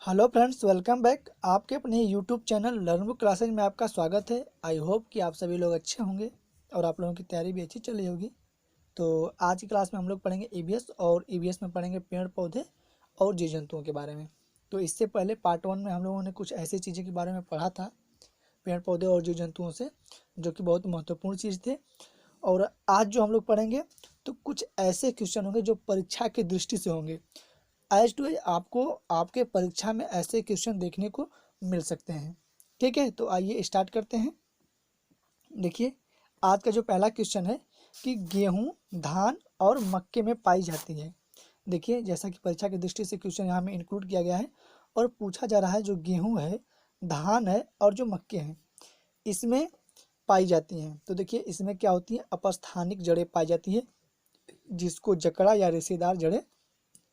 Hello friends, welcome back. आपके अपने YouTube channel learn book classes में आपका स्वागत है। आई होप कि आप सभी लोग अच्छे होंगे और आप लोगों की तैयारी भी अच्छी चल रही होगी। तो आज की क्लास में हम लोग पढ़ेंगे ईवीएस और ईवीएस में पढ़ेंगे पेड़ पौधे और जीव जंतुओं के बारे में। तो इससे पहले पार्ट 1 में हम लोगों ने कुछ ऐसी चीज़ें के बारे में पढ़ा था पेड़ पौधे और जीव जंतुओं से, जो कि बहुत महत्वपूर्ण चीज़ थे। और आज जो हम लोग पढ़ेंगे तो कुछ ऐसे क्वेश्चन होंगे जो परीक्षा की दृष्टि से होंगे। एज टू एज आपको आपके परीक्षा में ऐसे क्वेश्चन देखने को मिल सकते हैं। ठीक है, तो आइए स्टार्ट करते हैं। देखिए, आज का जो पहला क्वेश्चन है कि गेहूं, धान और मक्के में पाई जाती है। देखिए, जैसा कि परीक्षा की दृष्टि से क्वेश्चन यहाँ में इंक्लूड किया गया है और पूछा जा रहा है जो गेहूं है, धान है और जो मक्के हैं इसमें पाई जाती हैं। तो देखिए, इसमें क्या होती है, अपस्थानिक जड़ें पाई जाती है, जिसको जकड़ा या रेशेदार जड़ें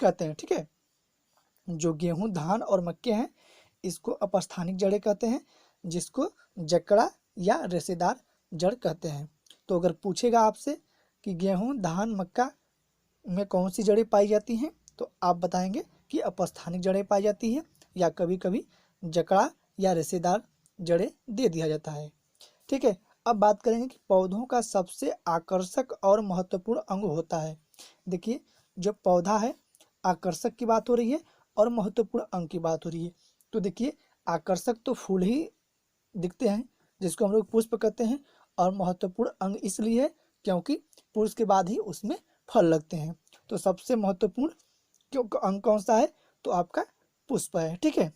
कहते हैं। ठीक है, जो गेहूं, धान और मक्के हैं इसको अपस्थानिक जड़ें कहते हैं, जिसको जकड़ा या रेशेदार जड़ कहते हैं। तो अगर पूछेगा आपसे कि गेहूं, धान, मक्का में कौन सी जड़ें पाई जाती हैं, तो आप बताएंगे कि अपस्थानिक जड़ें पाई जाती हैं, या कभी कभी जकड़ा या रेशेदार जड़ें दे दिया जाता है। ठीक है, अब बात करेंगे कि पौधों का सबसे आकर्षक और महत्वपूर्ण अंग होता है। देखिए, जो पौधा है, आकर्षक की बात हो रही है और महत्वपूर्ण अंग की बात हो रही है। तो देखिए, आकर्षक तो फूल ही दिखते हैं, जिसको हम लोग पुष्प कहते हैं, और महत्वपूर्ण अंग इसलिए है क्योंकि पुष्प के बाद ही उसमें फल लगते हैं। तो सबसे महत्वपूर्ण क्यों अंग कौन सा है, तो आपका पुष्प है। ठीक है,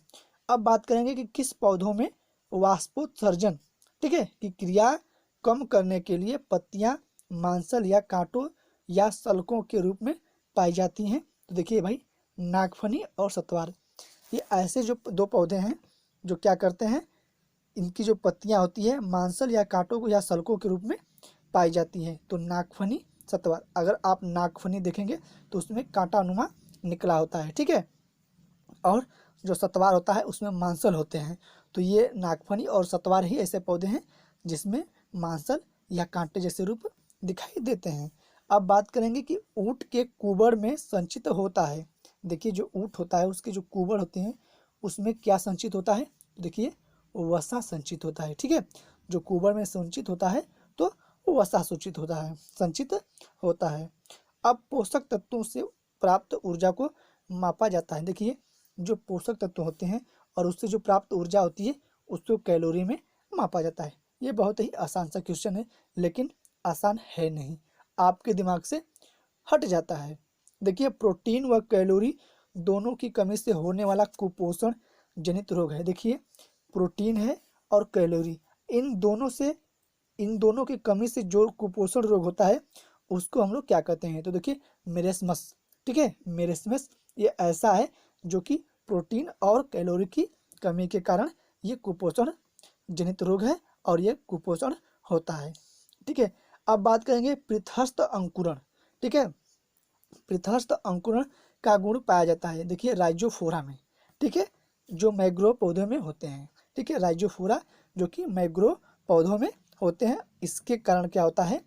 अब बात करेंगे कि किस पौधों में वाष्पोत्सर्जन, ठीक है, की क्रिया कम करने के लिए पत्तियां मांसल या कांटों या सल्कों के रूप में पाई जाती हैं। तो देखिए भाई, नागफनी और सतवार, ये ऐसे जो दो पौधे हैं जो क्या करते हैं, इनकी जो पत्तियां होती है मांसल या कांटों को या सल्कों के रूप में पाई जाती है। तो नागफनी, सतवार, अगर आप नागफनी देखेंगे तो उसमें कांटानुमा निकला होता है। ठीक है, और जो सतवार होता है उसमें मांसल होते हैं। तो ये नागफनी और सतवार ही ऐसे पौधे हैं जिसमें मांसल या कांटे जैसे रूप दिखाई देते हैं। अब बात करेंगे कि ऊँट के कुबड़ में संचित होता है। देखिए, जो ऊँट होता है उसके जो कुबड़ होते हैं उसमें क्या संचित होता है, तो देखिए वसा संचित होता है। ठीक है, जो कुबड़ में संचित होता है तो वसा सूचित होता है, संचित होता है। अब पोषक तत्वों से प्राप्त ऊर्जा को मापा जाता है। देखिए, जो पोषक तत्व होते हैं और उससे जो प्राप्त ऊर्जा होती है उसको कैलोरी में मापा जाता है। ये बहुत ही आसान सा क्वेश्चन है, लेकिन आसान है नहीं, आपके दिमाग से हट जाता है। देखिए, प्रोटीन व कैलोरी दोनों की कमी से होने वाला कुपोषण जनित रोग है। देखिए, प्रोटीन है और कैलोरी, इन दोनों की कमी से जो कुपोषण रोग होता है उसको हम लोग क्या कहते हैं, तो देखिए मेरेस्मस। ठीक है, मेरेस्मस ये ऐसा है जो कि प्रोटीन और कैलोरी की कमी के कारण ये कुपोषण जनित रोग है और ये कुपोषण होता है। ठीक है, अब बात करेंगे पृथस्थ अंकुरण। ठीक है, पृथस्थ अंकुरण का गुण पाया जाता है, देखिए राइजोफोरा में। ठीक है, जो मैग्रोव पौधों में होते हैं। ठीक है, राइजोफोरा जो कि मैग्रोव पौधों में होते हैं, इसके कारण क्या होता है,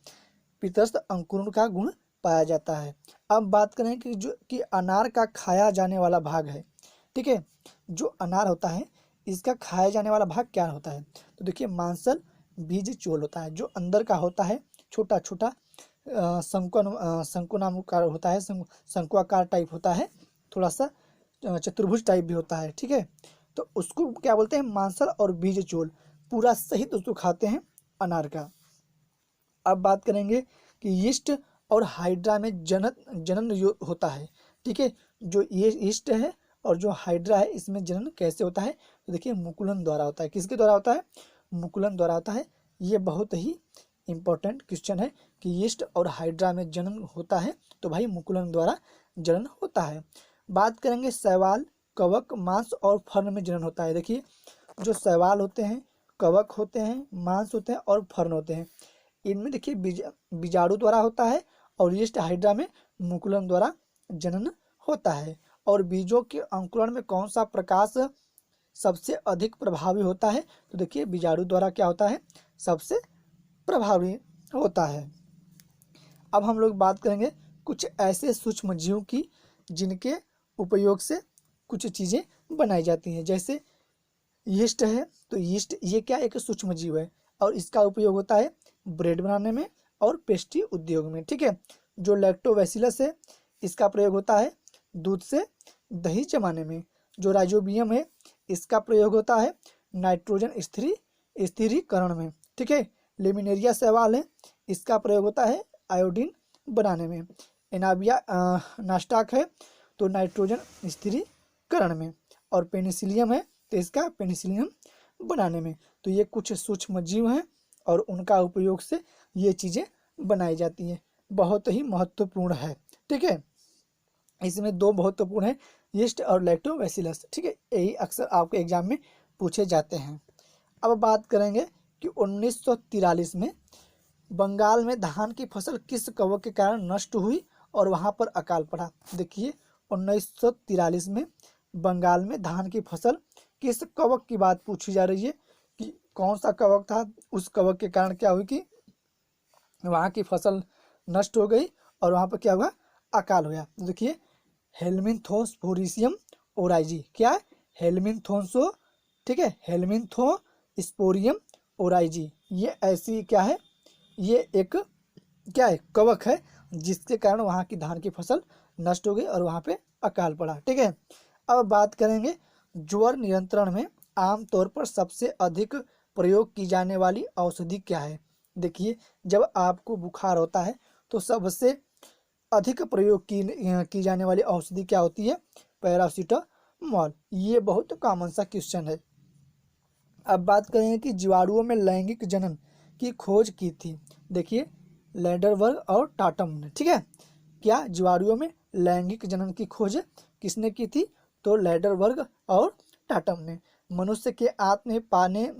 पृथस्थ अंकुरण का गुण पाया जाता है। अब बात करें कि जो कि अनार का खाया जाने वाला भाग है। ठीक है, जो अनार होता है इसका खाया जाने वाला भाग क्या होता है, तो देखिए मांसल बीज चोल होता है, जो अंदर का होता है छोटा छोटा शंकुनाकार होता है, शंकुआकार टाइप होता है, थोड़ा सा चतुर्भुज टाइप भी होता है। ठीक है, तो उसको क्या बोलते हैं, मांसल और बीज चोल पूरा सहित उसको खाते हैं अनार का। अब बात करेंगे कि यीस्ट और हाइड्रा में जनन होता है। ठीक है, जो ये यीस्ट है और जो हाइड्रा है इसमें जनन कैसे होता है, तो देखिए मुकुलन द्वारा होता है। किसके द्वारा होता है, मुकुलन द्वारा होता है। ये बहुत ही इंपॉर्टेंट क्वेश्चन है कि यीस्ट और हाइड्रा में जनन होता है, तो भाई मुकुलन द्वारा जनन होता है। बात करेंगे शैवाल, कवक, मांस और फर्न में जनन होता है। देखिए, जो शैवाल होते हैं, कवक होते हैं, मांस होते हैं और फर्न होते हैं, इनमें देखिए बीजाणु द्वारा होता है और यीस्ट हाइड्रा में मुकुलन द्वारा जनन होता है। और बीजों के अंकुरण में कौन सा प्रकाश सबसे अधिक प्रभावी होता है, तो देखिए बीजाणु द्वारा क्या होता है, सबसे प्रभावी होता है। अब हम लोग बात करेंगे कुछ ऐसे सूक्ष्म जीव की जिनके उपयोग से कुछ चीज़ें बनाई जाती हैं। जैसे यीस्ट है, तो यीस्ट ये क्या एक सूक्ष्म जीव है और इसका उपयोग होता है ब्रेड बनाने में और पेस्ट्री उद्योग में, ठीक है। जो लैक्टोबैसिलस है, इसका प्रयोग होता है दूध से दही जमाने में। जो राइजोबियम है, इसका प्रयोग होता है नाइट्रोजन स्थिरीकरण में, ठीक है। लेमिनेरिया शैवाल है, इसका प्रयोग होता है आयोडीन बनाने में। एनाबिया नास्टाक है, तो नाइट्रोजन स्थिरीकरण में। और पेनिसिलियम है, तो इसका पेनिसिलियम बनाने में। तो ये कुछ सूक्ष्म जीव हैं और उनका उपयोग से ये चीज़ें बनाई जाती हैं। बहुत ही महत्वपूर्ण है, ठीक है। इसमें दो महत्वपूर्ण है, यीस्ट और लैक्टोबैसिलस, ठीक है। यही अक्सर आपके एग्जाम में पूछे जाते हैं। अब बात करेंगे कि 1943 में बंगाल में धान की फसल किस कवक के कारण नष्ट हुई और वहां पर अकाल पड़ा। देखिए 1943 में बंगाल में धान की फसल किस कवक की बात पूछी जा रही है कि कौन सा कवक था, उस कवक के कारण क्या हुई कि वहाँ की फसल नष्ट हो गई और वहाँ पर क्या हुआ, अकाल हुआ। तो देखिए हेलमिन्थोस्पोरिसियम ओराइजी, क्या है हेलमिन्थोसो, ठीक है, हेलमिन्थोस्पोरियम ओराइजी। ये ऐसी क्या है, ये एक क्या है कवक है जिसके कारण वहाँ की धान की फसल नष्ट हो गई और वहाँ पे अकाल पड़ा, ठीक है। अब बात करेंगे ज्वर नियंत्रण में आमतौर पर सबसे अधिक प्रयोग की जाने वाली औषधि क्या है। देखिए जब आपको बुखार होता है तो सबसे अधिक प्रयोग की जाने वाली औषधि क्या होती है, पैरासीटामोल। ये बहुत कॉमन सा क्वेश्चन है। अब बात करेंगे कि जीवाणुओं में लैंगिक जनन की खोज की थी। देखिए लैंडरबर्ग और टाटम ने, ठीक है। क्या जीवाणुओं में लैंगिक जनन की खोज किसने की थी, तो लैंडरबर्ग और टाटम ने। मनुष्य के आंत में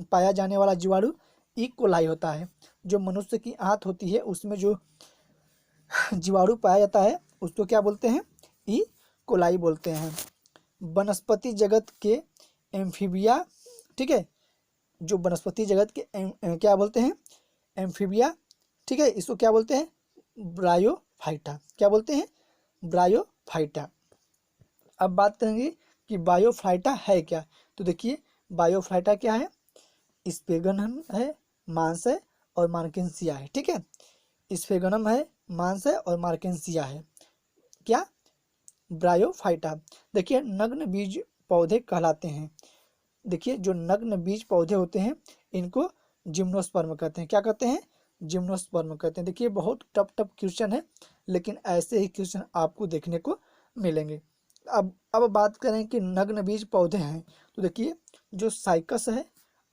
पाया जाने वाला जीवाणु ई कोलाई होता है। जो मनुष्य की आंत होती है उसमें जो जीवाणु पाया जाता है उसको क्या बोलते हैं, ई कोलाई बोलते हैं। वनस्पति जगत के एम्फीबिया, ठीक है, जो वनस्पति जगत के क्या बोलते हैं, एम्फीबिया, ठीक है, इसको क्या बोलते हैं, ब्रायोफाइटा। क्या बोलते हैं, ब्रायोफाइटा। अब बात करेंगे कि बायोफाइटा है क्या। तो देखिए बायोफाइटा क्या है, स्फेगनम है, मांस है और मार्केंसिया है, ठीक है। स्फेगनम है, मांस है और मार्केंसिया है, क्या, ब्रायोफाइटा। देखिए नग्न बीज पौधे कहलाते हैं। देखिए जो नग्न बीज पौधे होते हैं इनको जिम्नोस्पर्म कहते हैं। क्या कहते हैं, जिम्नोस्पर्म कहते हैं। देखिए बहुत टफ क्वेश्चन है लेकिन ऐसे ही क्वेश्चन आपको देखने को मिलेंगे। अब बात करें कि नग्न बीज पौधे हैं, तो देखिए जो साइकस है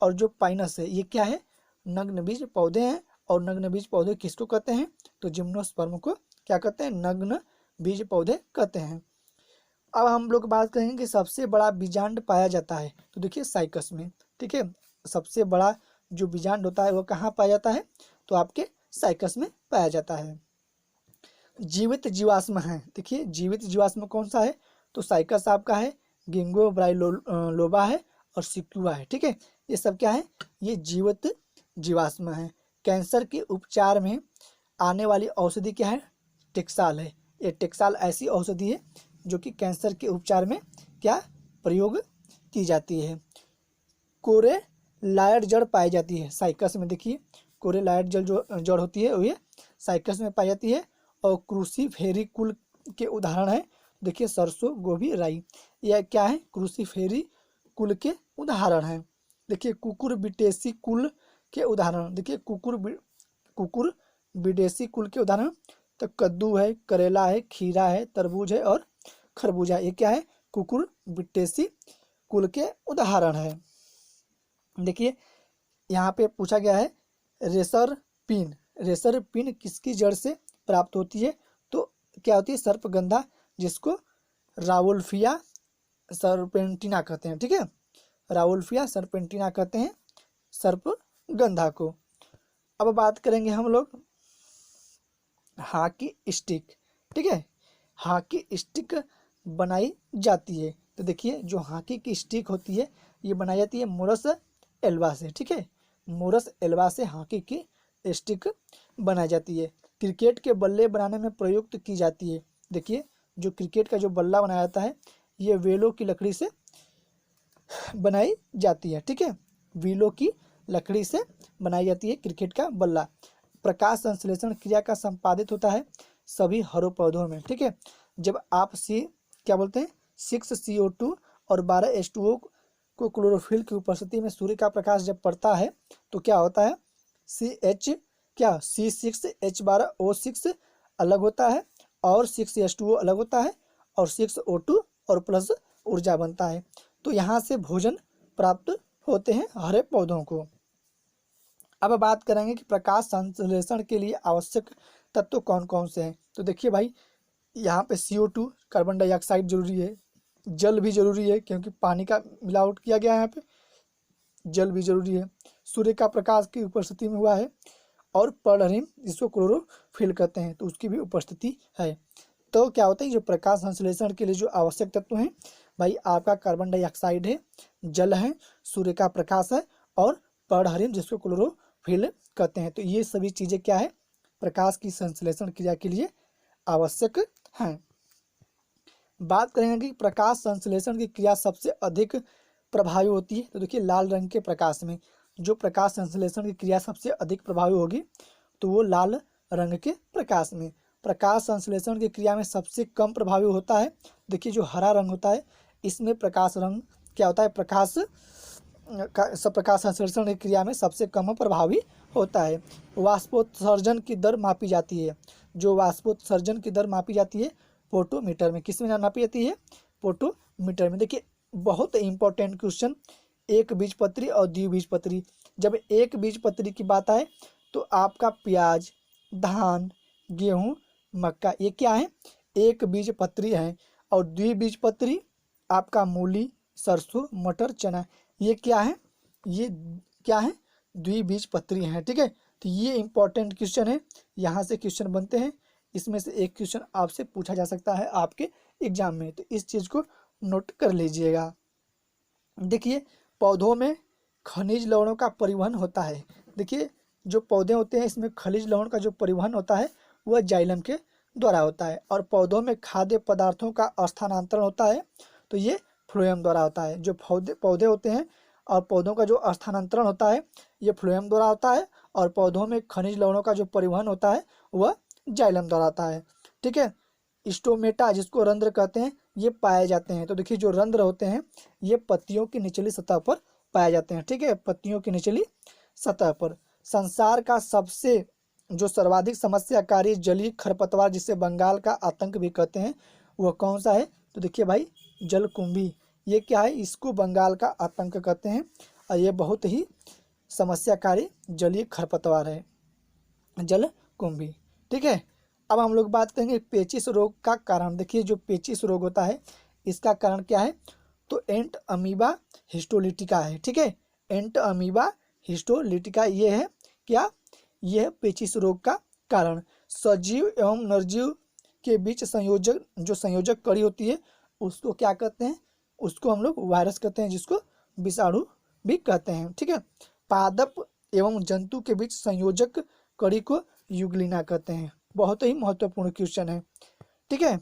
और जो पाइनस है ये क्या है, नग्न बीज पौधे हैं। और नग्न बीज पौधे किसको कहते हैं, तो जिम्नोस्पर्म को क्या कहते हैं, नग्न बीज पौधे कहते हैं। अब हम लोग बात करेंगे कि सबसे बड़ा बीजांड पाया जाता है, तो देखिए साइकस में, ठीक है। सबसे बड़ा जो बीजांड होता है वो कहाँ पाया जाता है, तो आपके साइकस में पाया जाता है। जीवित जीवाश्म है, देखिए जीवित जीवाश्म कौन सा है, तो साइकस आपका है, गिंगो ब्राइलोबा है और सिक्युआ है, ठीक है। ये सब क्या है, ये जीवित जीवाश्म है। कैंसर के उपचार में आने वाली औषधि क्या है, टेक्साल है। ये टेक्साल ऐसी औषधि है जो कि कैंसर के उपचार में क्या प्रयोग की जाती है। कोरे लायड जड़ पाई जाती है साइकस में। देखिए कोरे लायड जड़ जो जड़ होती है वो ये साइकस में पाई जाती है। और क्रूसीफेरी कुल के उदाहरण है, देखिए सरसों, गोभी, राई, यह क्या है, क्रूसीफेरी कुल के उदाहरण है। देखिए कुकुरबिटेसी कुल के उदाहरण, देखिए कुकुरबिटेसी कुल के उदाहरण, तो कद्दू है, करेला है, खीरा है, तरबूज है और खरबूजा। ये क्या है, कुकुरबिटेसी कुल के उदाहरण है। देखिए यहाँ पे पूछा गया है रेसर पिन किसकी जड़ से प्राप्त होती है, तो क्या होती है, सर्पगंधा, जिसको रावुल्फिया सर्पेंटिना कहते हैं, ठीक है। रावुल्फिया सर्पेंटिना कहते हैं सर्पगंधा को। अब बात करेंगे हम लोग हॉकी स्टिक, ठीक है। हॉकी स्टिक बनाई जाती है, तो देखिए जो हॉकी की स्टिक होती है ये बनाई जाती है मोरस एल्वा से, ठीक है। मोरस एल्वा से हॉकी की स्टिक बनाई जाती है। क्रिकेट के बल्ले बनाने में प्रयुक्त की जाती है। देखिए जो क्रिकेट का जो बल्ला बनाया जाता है ये वेलो की लकड़ी से बनाई जाती है। ठीक है, वीलो की लकड़ी से बनाई जाती है क्रिकेट का बल्ला। प्रकाश संश्लेषण क्रिया का संपादित होता है सभी हरे पौधों में। ठीक है, जब आप क्या बोलते हैं 6CO2 और 12H2O को क्लोरोफिल की उपस्थिति में सूर्य का प्रकाश जब पड़ता है तो क्या होता है C6H12O6 अलग होता है और 6H2O अलग होता है और 6O2 और प्लस ऊर्जा बनता है। तो यहाँ से भोजन प्राप्त होते हैं हरे पौधों को। अब बात करेंगे कि प्रकाश संश्लेषण के लिए आवश्यक तत्व कौन कौन से हैं। तो देखिए भाई, यहाँ पे CO2 कार्बन डाइऑक्साइड जरूरी है, जल भी जरूरी है क्योंकि पानी का मिलावट किया गया है, यहाँ पे जल भी जरूरी है, सूर्य का प्रकाश की उपस्थिति में हुआ है, और पर्णहरिम जिसको क्लोरोफिल कहते हैं तो उसकी भी उपस्थिति है। तो क्या होता है, जो प्रकाश संश्लेषण के लिए जो आवश्यक तत्व हैं भाई, आपका कार्बन डाइऑक्साइड है, जल है, सूर्य का प्रकाश है और पर्णहरिम जिसको क्लोरोफिल कहते हैं। तो ये सभी चीज़ें क्या है, प्रकाश की संश्लेषण क्रिया के लिए आवश्यक हैं। बात करेंगे कि प्रकाश संश्लेषण की क्रिया सबसे अधिक प्रभावी होती है। तो देखिए, लाल रंग के प्रकाश में जो प्रकाश संश्लेषण की क्रिया सबसे अधिक प्रभावी होगी तो वो लाल रंग के प्रकाश में। प्रकाश संश्लेषण की क्रिया में सबसे कम प्रभावी होता है, देखिए जो हरा रंग होता है, इसमें प्रकाश रंग क्या होता है, प्रकाश संश्लेषण की क्रिया में सबसे कम प्रभावी होता है। वाष्पोत्सर्जन की दर मापी जाती है, जो वाष्पोत्सर्जन की दर मापी जाती है फोटोमीटर में। किस में नापी जाती है, फोटोमीटर में। देखिए बहुत इंपॉर्टेंट क्वेश्चन, एक बीजपत्री और द्विबीजपत्री। जब एक बीजपत्री की बात आए तो आपका प्याज, धान, गेहूं, मक्का ये क्या है, एक बीजपत्री है, और द्विबीजपत्री आपका मूली, सरसों, मटर, चना ये क्या है, ये क्या है, द्विबीजपत्री हैं। ठीक है, तो ये इंपॉर्टेंट क्वेश्चन है, यहाँ से क्वेश्चन बनते हैं, इसमें से एक क्वेश्चन आपसे पूछा जा सकता है आपके एग्जाम में, तो इस चीज़ को नोट कर लीजिएगा। देखिए पौधों में खनिज लवणों का परिवहन होता है। देखिए जो पौधे होते हैं इसमें खनिज लवण का जो परिवहन होता है वह जाइलम के द्वारा होता है, और पौधों में खाद्य पदार्थों का स्थानांतरण होता है तो ये फ्लोएम द्वारा होता है। जो पौधे होते हैं और पौधों का जो स्थानांतरण होता है ये फ्लोएम द्वारा होता है, और पौधों में खनिज लवणों का जो परिवहन होता है वह जाइलम द्वारा होता है। ठीक है, स्टोमेटा जिसको रंध्र कहते हैं ये पाए जाते हैं। तो देखिए जो रंध्र होते हैं ये पत्तियों की निचली सतह पर पाए जाते हैं। ठीक है, पत्तियों की निचली सतह पर। संसार का सबसे जो सर्वाधिक समस्याकारी जलीय खरपतवार जिसे बंगाल का आतंक भी कहते हैं वह कौन सा है, तो देखिए भाई जलकुंभी। ये क्या है, इसको बंगाल का आतंक कहते हैं, और ये बहुत ही समस्याकारी जलीय खरपतवार है जलकुंभी। ठीक है, अब हम लोग बात करेंगे पेचिश रोग का कारण। देखिए जो पेचिश रोग होता है इसका कारण क्या है, तो एंट अमीबा हिस्टोलिटिका है। ठीक है, एंट अमीबा हिस्टोलिटिका ये है क्या, यह है पेचिश रोग का कारण। सजीव एवं निर्जीव के बीच संयोजक कड़ी होती है उसको क्या कहते हैं, उसको हम लोग वायरस कहते हैं, जिसको विषाणु भी कहते हैं। ठीक है, पादप एवं जंतु के बीच संयोजक कड़ी को युग्लिना कहते हैं। बहुत ही महत्वपूर्ण क्वेश्चन है। ठीक है,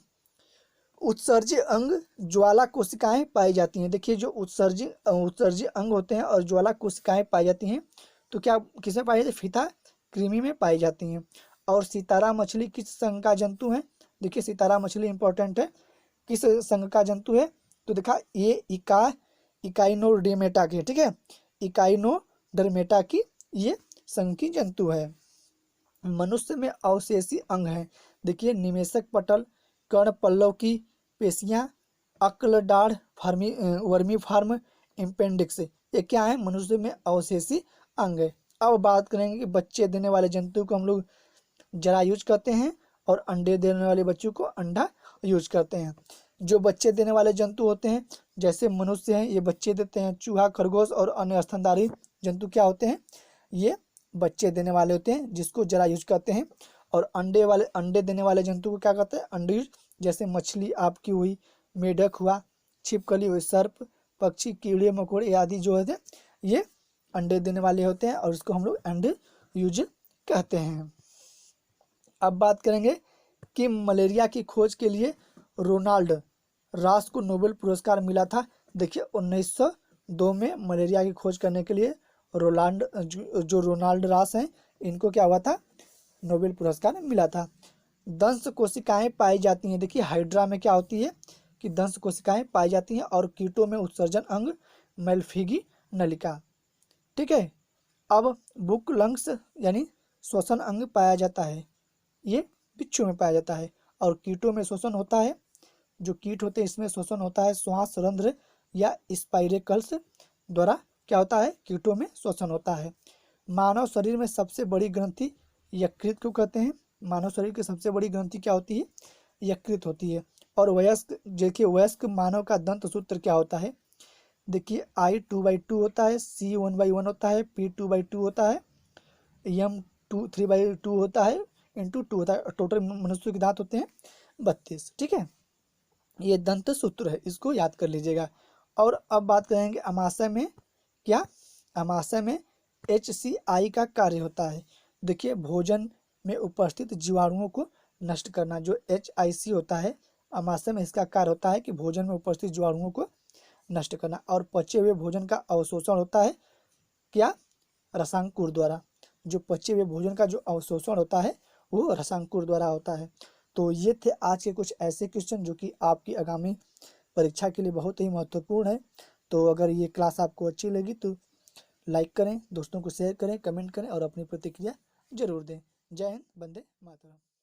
उत्सर्जी अंग ज्वाला कोशिकाएं पाई जाती हैं। देखिए जो उत्सर्जी अंग होते हैं और ज्वाला कोशिकाएं पाई जाती हैं तो क्या किसमें पाई जाती है, फीता कृमि में पाई जाती हैं। और सितारा मछली किस संघ का जंतु है, देखिए सितारा मछली इंपॉर्टेंट है, किस संघ का जंतु है, तो देखा ये इकाइनोडर्मेटा की। ठीक है, इकाइनोडर्मेटा की ये संघ की जंतु है। मनुष्य में अवशेषी अंग हैं। देखिए निमेषक पटल, कर्ण पल्लव की पेशियां, अक्ल दाढ़, वर्मी फार्म, इम्पेंडिक्स ये क्या है, मनुष्य में अवशेषी अंग है। अब बात करेंगे कि बच्चे देने वाले जंतु को हम लोग जरायुज कहते हैं, और अंडे देने वाले बच्चों को अंडा यूज करते हैं। जो बच्चे देने वाले जंतु होते हैं जैसे मनुष्य हैं ये बच्चे देते हैं, चूहा, खरगोश और अन्य स्तनधारी जंतु क्या होते हैं, ये बच्चे देने वाले होते हैं जिसको जरायुज कहते हैं। और अंडे देने वाले जंतु को क्या कहते हैं, अंडयुज। जैसे मछली आपकी हुई, मेढक हुआ, छिपकली हुई, सर्प, पक्षी, कीड़े मकोड़े आदि जो है ये अंडे देने वाले होते हैं और इसको हम लोग अंडयुज कहते हैं। अब बात करेंगे कि मलेरिया की खोज के लिए रोनाल्ड रास को नोबेल पुरस्कार मिला था? देखिए 1902 में मलेरिया की खोज करने के लिए जो रोनाल्ड रास हैं, इनको क्या हुआ था? नोबेल पुरस्कार मिला था। दंश कोशिकाएं पाई जाती हैं, देखिए हाइड्रा में क्या होती है कि दंश कोशिकाएं पाई जाती हैं, और कीटों में उत्सर्जन अंग मेल्फिगी नलिका। ठीक है। अब बुक लंग्स यानी श्वसन अंग पाया जाता है, ये बिच्छू में पाया जाता है। और कीटों में श्वसन होता है, जो कीट होते हैं इसमें श्वसन होता है श्वास रंध्र या स्पाइरेकल्स द्वारा क्या होता है? कीटों में श्वसन होता है। मानव शरीर में सबसे बड़ी ग्रंथि यकृत को कहते हैं। मानव शरीर की सबसे बड़ी ग्रंथि क्या होती है? यकृत होती है। और वयस्क, देखिए वयस्क मानव का दंत सूत्र क्या होता है? देखिए I2/2 होता है, C1/1 होता है, P2/2 होता है, M3/2 होता है, × 2 होता है। टोटल मनुष्य के दांत होते हैं 32। ठीक है, ये दंत सूत्र है, इसको याद कर लीजिएगा। और अब बात करेंगे अमाशय में क्या? अमाशय में HCI का कार्य होता है। देखिए भोजन में उपस्थित जीवाणुओं को नष्ट करना, जो HIC होता है, अमाशय में इसका कार्य होता है कि भोजन में उपस्थित जीवाणुओं को नष्ट करना। और पचे हुए भोजन का अवशोषण होता है क्या? रसांकुर द्वारा। जो पचे हुए भोजन का जो अवशोषण होता है वो रसांकुर द्वारा होता है। तो ये थे आज के कुछ ऐसे क्वेश्चन जो कि आपकी आगामी परीक्षा के लिए बहुत ही महत्वपूर्ण है। तो अगर ये क्लास आपको अच्छी लगी तो लाइक करें, दोस्तों को शेयर करें, कमेंट करें और अपनी प्रतिक्रिया जरूर दें। जय हिंद, वंदे मातरम।